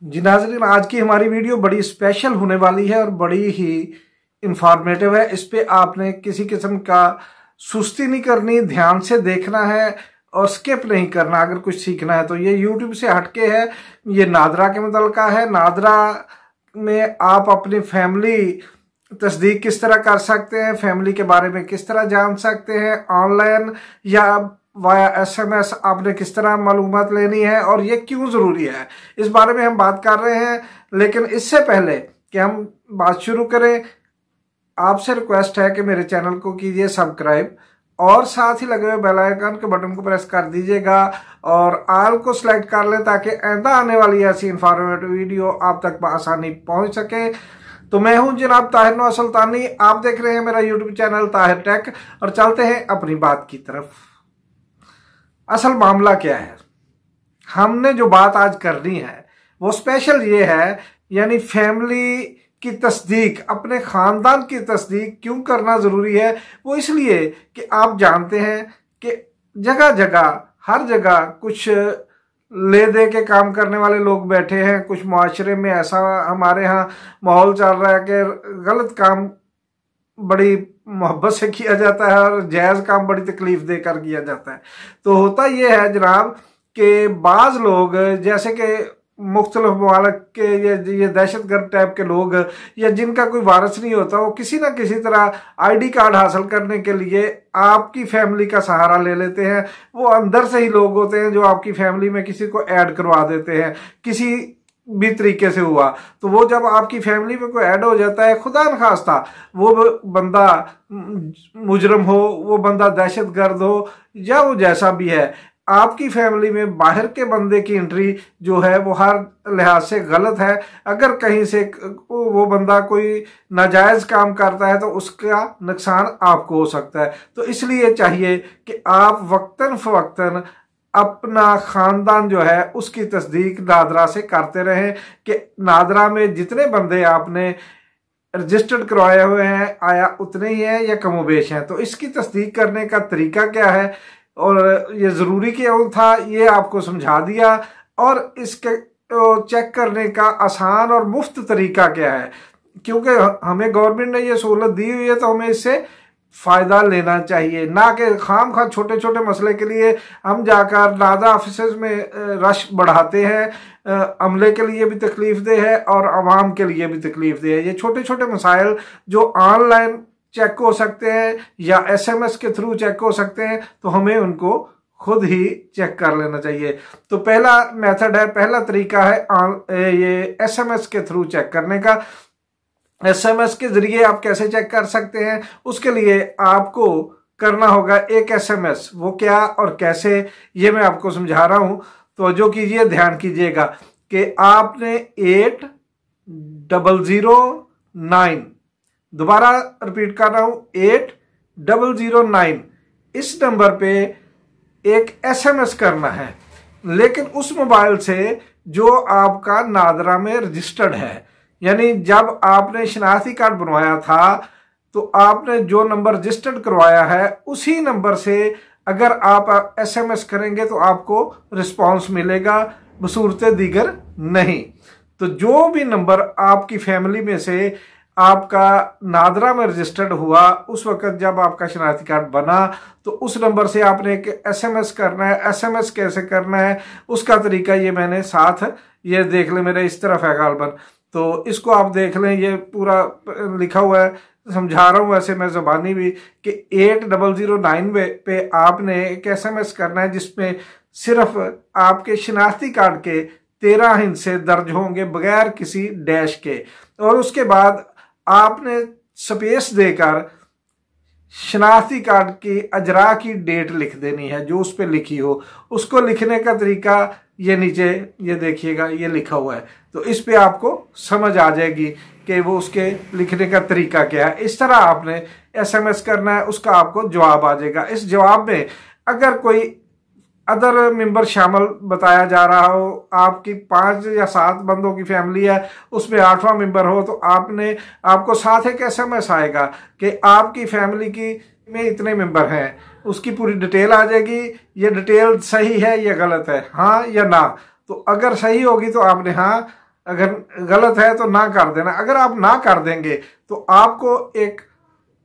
जी नाज़रीन, आज की हमारी वीडियो बड़ी स्पेशल होने वाली है और बड़ी ही इंफॉर्मेटिव है। इस पे आपने किसी किस्म का सुस्ती नहीं करनी, ध्यान से देखना है और स्किप नहीं करना। अगर कुछ सीखना है तो ये यूट्यूब से हटके है, ये नादरा के मुतल्लिक़ है। नादरा में आप अपनी फैमिली तस्दीक किस तरह कर सकते हैं, फैमिली के बारे में किस तरह जान सकते हैं, ऑनलाइन या वाया SMS आपने किस तरह मालूमात लेनी है और ये क्यों ज़रूरी है, इस बारे में हम बात कर रहे हैं। लेकिन इससे पहले कि हम बात शुरू करें, आपसे रिक्वेस्ट है कि मेरे चैनल को कीजिए सब्सक्राइब और साथ ही लगे हुए बेल आइकन के बटन को प्रेस कर दीजिएगा और आल को सिलेक्ट कर लें ताकि आइंदा आने वाली ऐसी इंफॉर्मेटिव वीडियो आप तक बआसानी पहुंच सके। तो मैं हूं जनाब ताहिर नवाज सुल्तानी, आप देख रहे हैं मेरा यूट्यूब चैनल ताहिर टेक और चलते हैं अपनी बात की तरफ। असल मामला क्या है, हमने जो बात आज करनी है वो स्पेशल ये है, यानी फैमिली की तस्दीक, अपने खानदान की तस्दीक क्यों करना जरूरी है। वो इसलिए कि आप जानते हैं कि जगह जगह हर जगह कुछ ले दे के काम करने वाले लोग बैठे हैं। कुछ मुआशरे में ऐसा हमारे यहाँ माहौल चल रहा है कि गलत काम बड़ी मोहब्बत से किया जाता है और जायज़ काम बड़ी तकलीफ देकर किया जाता है। तो होता यह है जनाब कि बाज़ लोग, जैसे कि मुख्तलिफ ममालिक के ये दहशतगर्द टाइप के लोग या जिनका कोई वारिस नहीं होता, वो किसी ना किसी तरह ID कार्ड हासिल करने के लिए आपकी फैमिली का सहारा ले लेते हैं। वो अंदर से ही लोग होते हैं जो आपकी फैमिली में किसी को ऐड करवा देते हैं, किसी भी तरीके से हुआ। तो वो जब आपकी फैमिली में कोई ऐड हो जाता है, खुदा न खास्ता वो बंदा मुजरम हो, वो बंदा दहशतगर्द हो या वो जैसा भी है, आपकी फैमिली में बाहर के बंदे की एंट्री जो है वो हर लिहाज से गलत है। अगर कहीं से वो बंदा कोई नाजायज काम करता है तो उसका नुकसान आपको हो सकता है। तो इसलिए चाहिए कि आप वक्तन फवक्तन अपना खानदान जो है उसकी तस्दीक नादरा से करते रहें कि नादरा में जितने बंदे आपने रजिस्टर्ड करवाए हुए हैं आया उतने ही हैं या कमोबेश हैं। तो इसकी तस्दीक करने का तरीका क्या है और ये ज़रूरी क्यों था, ये आपको समझा दिया। और इसके चेक करने का आसान और मुफ्त तरीका क्या है, क्योंकि हमें गवर्नमेंट ने ये सहूलत दी हुई है तो हमें इससे फ़ायदा लेना चाहिए, ना कि खाम खा छोटे छोटे मसले के लिए हम जाकर नादा ऑफिस में रश बढ़ाते हैं। अमले के लिए भी तकलीफ दे है और आवाम के लिए भी तकलीफ दे है। ये छोटे छोटे मसाइल जो ऑनलाइन चेक हो सकते हैं या SMS के थ्रू चेक हो सकते हैं, तो हमें उनको खुद ही चेक कर लेना चाहिए। तो पहला मेथड है, पहला तरीका है ये SMS के थ्रू चेक करने का। SMS के जरिए आप कैसे चेक कर सकते हैं, उसके लिए आपको करना होगा एक SMS। वो क्या और कैसे, ये मैं आपको समझा रहा हूं, तो जो कीजिए ध्यान कीजिएगा कि आपने 8009, दोबारा रिपीट कर रहा हूं 8009, इस नंबर पे एक SMS करना है, लेकिन उस मोबाइल से जो आपका नादरा में रजिस्टर्ड है। यानी जब आपने शनाख्ती कार्ड बनवाया था तो आपने जो नंबर रजिस्टर्ड करवाया है उसी नंबर से अगर आप SMS करेंगे तो आपको रिस्पांस मिलेगा, बसूरत दीगर नहीं। तो जो भी नंबर आपकी फैमिली में से आपका नादरा में रजिस्टर्ड हुआ, उस वक्त जब आपका शनाख्ती कार्ड बना तो उस नंबर से आपने एक SMS करना है। SMS कैसे करना है उसका तरीका ये मैंने साथ, ये देख लें मेरे इस तरफ है गालबन, तो इसको आप देख लें, ये पूरा लिखा हुआ है, समझा रहा हूँ वैसे मैं ज़बानी भी, कि 8009 पे आपने एक SMS करना है जिसमें सिर्फ आपके शनाख्ती कार्ड के 13 हिस्से दर्ज होंगे बगैर किसी डैश के, और उसके बाद आपने स्पेस देकर शनाख्ती कार्ड की अजरा की डेट लिख देनी है जो उस पर लिखी हो। उसको लिखने का तरीका ये नीचे ये देखिएगा, ये लिखा हुआ है, तो इस पे आपको समझ आ जाएगी कि वो उसके लिखने का तरीका क्या है। इस तरह आपने SMS करना है, उसका आपको जवाब आ जाएगा। इस जवाब में अगर कोई अदर मेंबर शामिल बताया जा रहा हो, आपकी 5 या 7 बंदों की फैमिली है, उसमें 8वां मेंबर हो, तो आपको साथ एक SMS आएगा कि आपकी फैमिली की में इतने मेंबर हैं, उसकी पूरी डिटेल आ जाएगी। ये डिटेल सही है या गलत है, हाँ या ना। तो अगर सही होगी तो आपने हाँ अगर गलत है तो ना कर देना। अगर आप ना कर देंगे तो आपको एक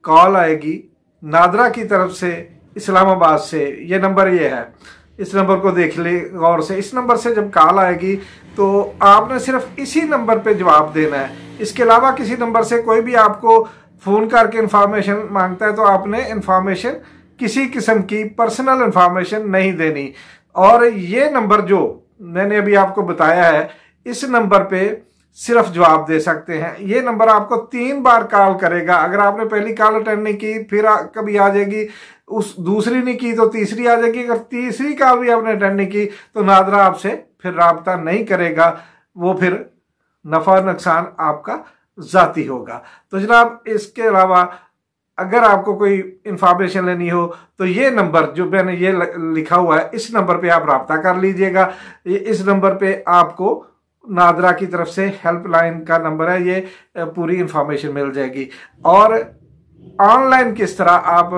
कॉल आएगी नादरा की तरफ से, इस्लामाबाद से। ये नंबर ये है, इस नंबर को देख ले गौर से। इस नंबर से जब कॉल आएगी तो आपने सिर्फ इसी नंबर पे जवाब देना है। इसके अलावा किसी नंबर से कोई भी आपको फ़ोन करके इंफॉर्मेशन मांगता है तो आपने इंफॉर्मेशन, किसी किस्म की पर्सनल इंफॉर्मेशन नहीं देनी। और ये नंबर जो मैंने अभी आपको बताया है, इस नंबर पे सिर्फ जवाब दे सकते हैं। ये नंबर आपको 3 बार कॉल करेगा। अगर आपने पहली कॉल अटेंड नहीं की, फिर कभी आ जाएगी, उस दूसरी नहीं की तो तीसरी आ जाएगी। अगर तीसरी कॉल भी आपने अटेंड नहीं की तो नादरा आपसे फिर राब्ता नहीं करेगा। वो फिर नफा नुकसान आपका जाती होगा। तो जनाब, इसके अलावा अगर आपको कोई इंफॉर्मेशन लेनी हो तो ये नंबर जो मैंने ये लिखा हुआ है, इस नंबर पे आप राब्ता कर लीजिएगा। इस नंबर पे आपको नादरा की तरफ से हेल्पलाइन का नंबर है, ये पूरी इंफॉर्मेशन मिल जाएगी। और ऑनलाइन किस तरह आप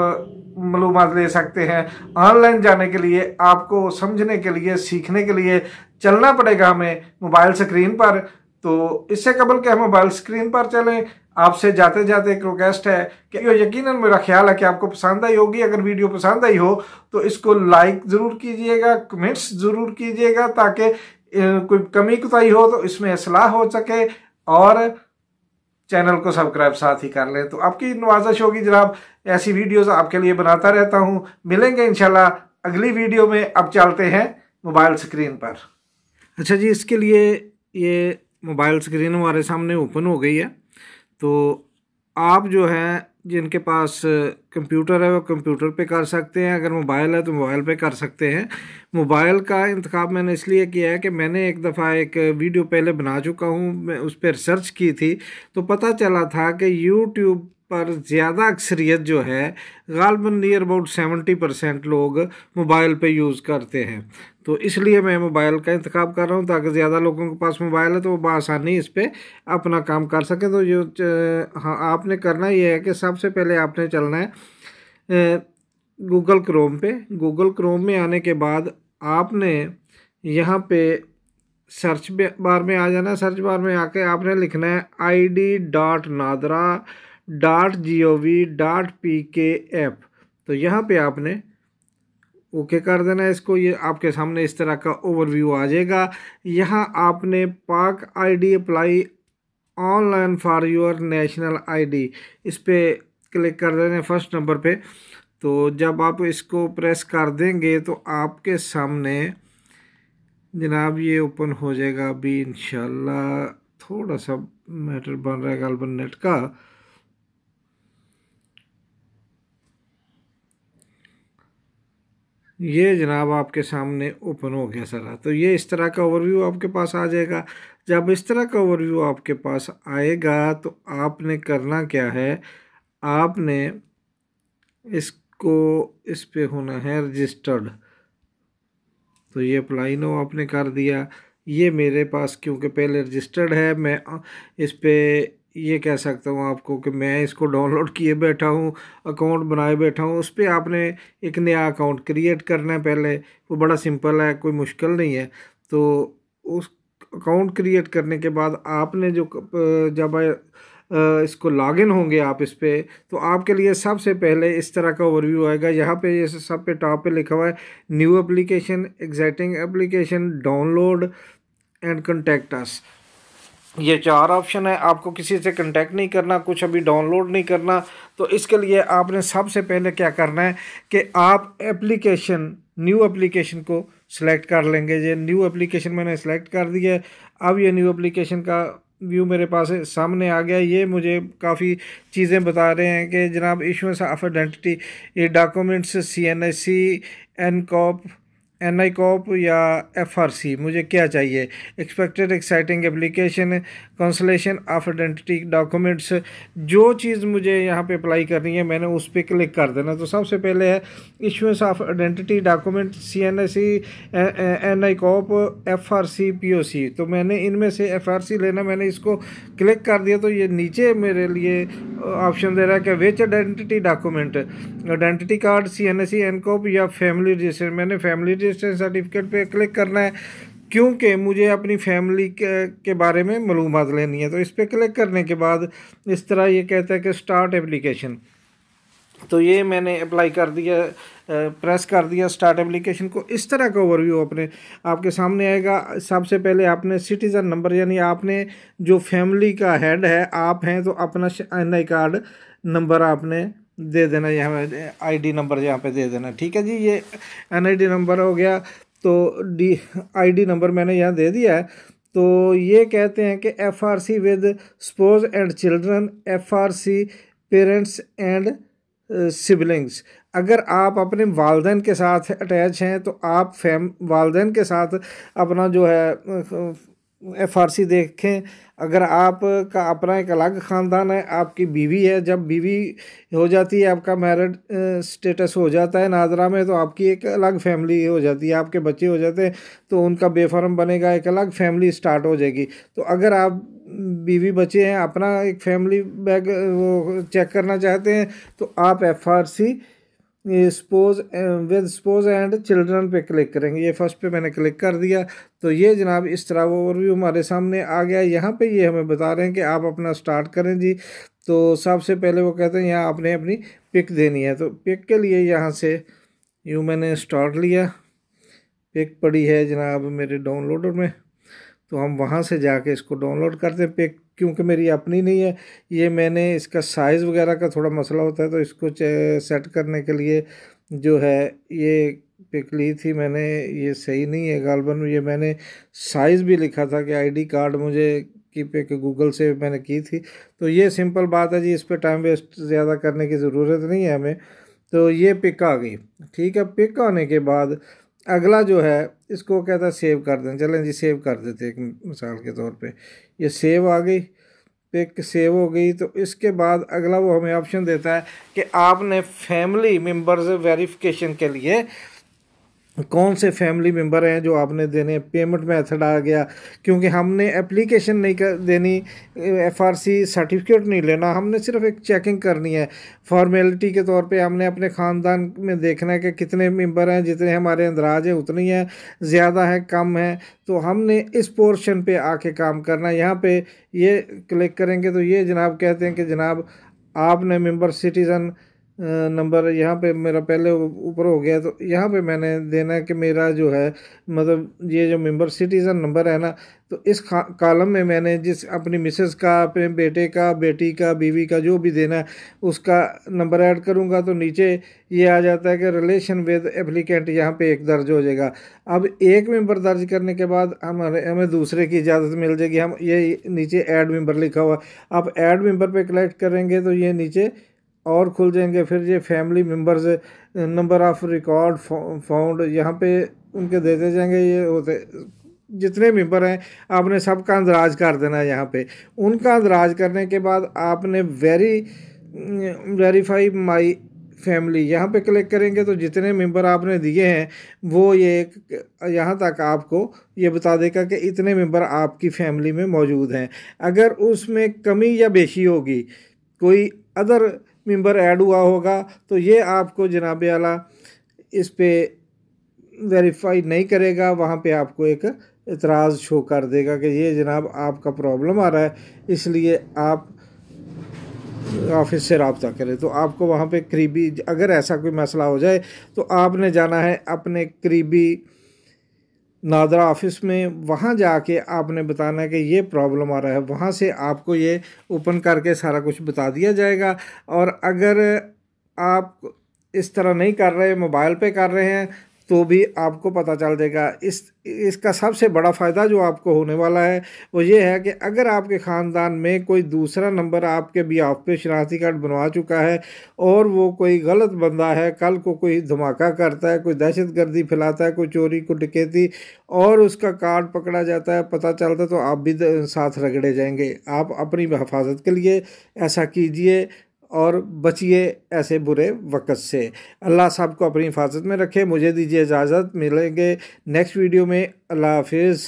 मालूमात ले सकते हैं, ऑनलाइन जाने के लिए आपको समझने के लिए, सीखने के लिए चलना पड़ेगा हमें मोबाइल स्क्रीन पर। तो इससे कबल के हम मोबाइल स्क्रीन पर चलें, आपसे जाते जाते एक रिक्वेस्ट है कि यकीनन मेरा ख्याल है कि आपको पसंद आई होगी। अगर वीडियो पसंद आई हो तो इसको लाइक ज़रूर कीजिएगा, कमेंट्स ज़रूर कीजिएगा, ताकि कोई कमी कुताही हो तो इसमें असलाह हो सके। और चैनल को सब्सक्राइब साथ ही कर लें। तो आपकी नवाजिश होगी जनाब, ऐसी वीडियोस आपके लिए बनाता रहता हूं। मिलेंगे इंशाल्लाह अगली वीडियो में। अब चलते हैं मोबाइल स्क्रीन पर। अच्छा जी, इसके लिए ये मोबाइल स्क्रीन हमारे सामने ओपन हो गई है। तो आप जो है, जिनके पास कंप्यूटर है वो कंप्यूटर पे कर सकते हैं, अगर मोबाइल है तो मोबाइल पे कर सकते हैं। मोबाइल का इंतखाब मैंने इसलिए किया है कि मैंने एक दफ़ा एक वीडियो पहले बना चुका हूँ, मैं उस पर रिसर्च की थी तो पता चला था कि यूट्यूब पर ज़्यादा अक्सरियत जो है, गालबन नियर अबाउट 70% लोग मोबाइल पे यूज़ करते हैं। तो इसलिए मैं मोबाइल का इंतखाब कर रहा हूँ ताकि ज़्यादा लोगों के पास मोबाइल है तो वो बआसानी इस पर अपना काम कर सकें। तो हाँ, आपने करना ये है कि सबसे पहले आपने चलना है गूगल क्रोम पे। गूगल क्रोम में आने के बाद आपने यहाँ पे सर्च बार में आ जाना। सर्च बार में आके आपने लिखना है id.nadra.gov.pkf। तो यहाँ पे आपने ओके कर देना है इसको। ये आपके सामने इस तरह का ओवरव्यू आ जाएगा। यहाँ आपने पाक ID apply online for your national ID, इस पर क्लिक कर देना है फर्स्ट नंबर पे। तो जब आप इसको प्रेस कर देंगे तो आपके सामने जनाब ये ओपन हो जाएगा। अभी इंशाल्लाह थोड़ा सा मैटर बन रहा है गालबन नेट का। ये जनाब आपके सामने ओपन हो गया सारा। तो ये इस तरह का ओवरव्यू आपके पास आ जाएगा। जब इस तरह का ओवरव्यू आपके पास आएगा तो आपने करना क्या है, आपने इसको इस पे होना है रजिस्टर्ड। तो ये अप्लाई नो आपने कर दिया। ये मेरे पास क्योंकि पहले रजिस्टर्ड है, मैं इस पे ये कह सकता हूँ आपको कि मैं इसको डाउनलोड किए बैठा हूँ, अकाउंट बनाए बैठा हूँ। उस पर आपने एक नया अकाउंट क्रिएट करना है पहले। वो बड़ा सिंपल है, कोई मुश्किल नहीं है। तो उस अकाउंट क्रिएट करने के बाद आपने जो जब इसको लॉगिन होंगे आप इस पर, तो आपके लिए सबसे पहले इस तरह का ओवरव्यू आएगा। यहाँ पे ये सब पे टॉप पे लिखा हुआ है new application, existing application, download and contact us. ये 4 ऑप्शन है। आपको किसी से कांटेक्ट नहीं करना, कुछ अभी डाउनलोड नहीं करना। तो इसके लिए आपने सबसे पहले क्या करना है कि आप एप्लीकेशन, न्यू एप्लीकेशन को सिलेक्ट कर लेंगे। ये न्यू एप्लीकेशन मैंने सिलेक्ट कर दिया है। अब ये न्यू एप्लीकेशन का व्यू मेरे पास सामने आ गया। ये मुझे काफ़ी चीज़ें बता रहे हैं कि जनाब इशुएंस ऑफ आइडेंटिटी, ये डॉक्यूमेंट्स CNIC, NI कॉप या FRC, मुझे क्या चाहिए, expected exciting application, consolation of identity documents. जो चीज़ मुझे यहाँ पे अप्लाई करनी है मैंने उस पर क्लिक कर देना। तो सबसे पहले है issuance of identity document, CNIC, NI COP, FRC, POC। तो मैंने इनमें से FRC लेना, मैंने इसको क्लिक कर दिया। तो ये नीचे मेरे लिए ऑप्शन दे रहा है कि which identity document, identity card, CNIC, NCOP या फैमिली रजिस्ट्रेशन। मैंने फैमिली रजिस्ट्रेशन सर्टिफिकेट पे क्लिक करना है क्योंकि मुझे अपनी फैमिली के बारे में मालूमात लेनी है। तो इस पर क्लिक करने के बाद इस तरह ये कहता है कि स्टार्ट एप्लीकेशन। तो ये मैंने अप्लाई कर दिया, प्रेस कर दिया स्टार्ट एप्लीकेशन को। इस तरह का ओवरव्यू अपने आपके सामने आएगा। सबसे पहले आपने सिटीज़न नंबर, यानी आपने जो फैमिली का हेड है आप हैं, तो अपना NI कार्ड नंबर आपने दे देना, यहाँ ID नंबर यहाँ पे दे देना। ठीक है जी, ये NID नंबर हो गया। तो ID नंबर मैंने यहाँ दे दिया है। तो ये कहते हैं कि FRC with suppose and children, FRC parents and siblings. अगर आप अपने वालदैन के साथ अटैच हैं तो आप वालदैन के साथ अपना जो है FRC देखें। अगर आप का अपना एक अलग ख़ानदान है, आपकी बीवी है, जब बीवी हो जाती है, आपका मैरिड स्टेटस हो जाता है नादरा में, तो आपकी एक अलग फैमिली हो जाती है, आपके बच्चे हो जाते हैं तो उनका बेफर्म बनेगा, एक अलग फैमिली स्टार्ट हो जाएगी। तो अगर आप बीवी बच्चे हैं, अपना एक फैमिली बैग वो चेक करना चाहते हैं, तो आप FRC suppose with suppose and children पे क्लिक करेंगे। ये फर्स्ट पे मैंने क्लिक कर दिया। तो ये जनाब इस तरह वो ओवरव्यू हमारे सामने आ गया। यहाँ पे ये हमें बता रहे हैं कि आप अपना स्टार्ट करें जी। तो सबसे पहले वो कहते हैं यहाँ आपने अपनी पिक देनी है। तो पिक के लिए यहाँ से यूँ मैंने स्टार्ट लिया, पिक पड़ी है जनाब मेरे डाउनलोडर में, तो हम वहाँ से जाके इसको डाउनलोड करते हैं। पिक क्योंकि मेरी अपनी नहीं है, ये मैंने इसका साइज़ वगैरह का थोड़ा मसला होता है, तो इसको सेट करने के लिए जो है ये पिक ली थी मैंने, ये सही नहीं है गालबन। ये मैंने साइज़ भी लिखा था कि ID कार्ड मुझे की पिक गूगल से मैंने की थी। तो ये सिंपल बात है जी, इस पर टाइम वेस्ट ज़्यादा करने की ज़रूरत नहीं है हमें। तो ये पिक आ गई। ठीक है, पिक आने के बाद अगला जो है इसको कहता है सेव कर दें। चलें जी सेव कर देते एक मिसाल के तौर पे। ये सेव आ गई, पिक सेव हो गई। तो इसके बाद अगला वो हमें ऑप्शन देता है कि आपने फैमिली मेंबर्स वेरिफिकेशन के लिए कौन से फैमिली मेंबर हैं जो आपने देने। पेमेंट मेथड आ गया, क्योंकि हमने एप्लीकेशन नहीं कर देनी, FRC सर्टिफिकेट नहीं लेना, हमने सिर्फ एक चेकिंग करनी है फॉर्मेलिटी के तौर पे। हमने अपने ख़ानदान में देखना है कि कितने मेंबर हैं, जितने हमारे अंदराज हैं उतने ही हैं, ज़्यादा है कम है। तो हमने इस पोर्शन पे आके काम करना है। यहाँ पे ये क्लिक करेंगे तो ये जनाब कहते हैं कि जनाब आपने मेंबर सिटीज़न नंबर यहाँ पे मेरा पहले ऊपर हो गया। तो यहाँ पे मैंने देना है कि मेरा जो है मतलब ये जो मेंबर सिटीज़न नंबर है ना, तो इस कॉलम में मैंने जिस अपनी मिसेस का, अपने बेटे का, बेटी का, बीवी का जो भी देना है उसका नंबर ऐड करूँगा। तो नीचे ये आ जाता है कि रिलेशन विद एप्लीकेंट, यहाँ पे एक दर्ज हो जाएगा। अब एक मेंबर दर्ज करने के बाद हमें दूसरे की इजाज़त मिल जाएगी। हम ये नीचे ऐड मेंबर लिखा हुआ, आप ऐड मेंबर पे क्लिक करेंगे तो ये नीचे और खुल जाएंगे। फिर ये family members, number of record found, यहाँ पे उनके देते जाएंगे। ये होते जितने मेंबर हैं आपने सबका अंदराज कर देना है। यहाँ पे उनका अंदराज करने के बाद आपने वेरीफाई माई फैमिली, यहाँ पे क्लिक करेंगे तो जितने मेंबर आपने दिए हैं वो ये यहाँ तक आपको ये बता देगा कि इतने मेंबर आपकी फैमिली में मौजूद हैं। अगर उसमें कमी या बेशी होगी, कोई अदर मेंबर ऐड हुआ होगा, तो ये आपको जनाब आला इस पे वेरीफाई नहीं करेगा, वहाँ पे आपको एक इतराज़ शो कर देगा कि ये जनाब आपका प्रॉब्लम आ रहा है, इसलिए आप ऑफिस से रब्ता करें। तो आपको वहाँ पे करीबी, अगर ऐसा कोई मसला हो जाए तो आपने जाना है अपने करीबी नादरा ऑफिस में, वहाँ जाके आपने बताना है कि ये प्रॉब्लम आ रहा है। वहाँ से आपको ये ओपन करके सारा कुछ बता दिया जाएगा। और अगर आप इस तरह नहीं कर रहे, मोबाइल पे कर रहे हैं, तो भी आपको पता चल जाएगा। इसका सबसे बड़ा फ़ायदा जो आपको होने वाला है वो ये है कि अगर आपके ख़ानदान में कोई दूसरा नंबर आपके बिहाफ पे शनाख्ती कार्ड बनवा चुका है और वो कोई गलत बंदा है, कल को कोई धमाका करता है, कोई दहशतगर्दी फैलाता है, कोई चोरी को डकैती, और उसका कार्ड पकड़ा जाता है, पता चलता है, तो आप भी साथ रगड़े जाएंगे। आप अपनी हिफाजत के लिए ऐसा कीजिए और बचिए ऐसे बुरे वक़्त से। अल्लाह सबको अपनी हिफाजत में रखे। मुझे दीजिए इजाज़त, मिलेंगे नेक्स्ट वीडियो में। अल्लाह हाफिज़।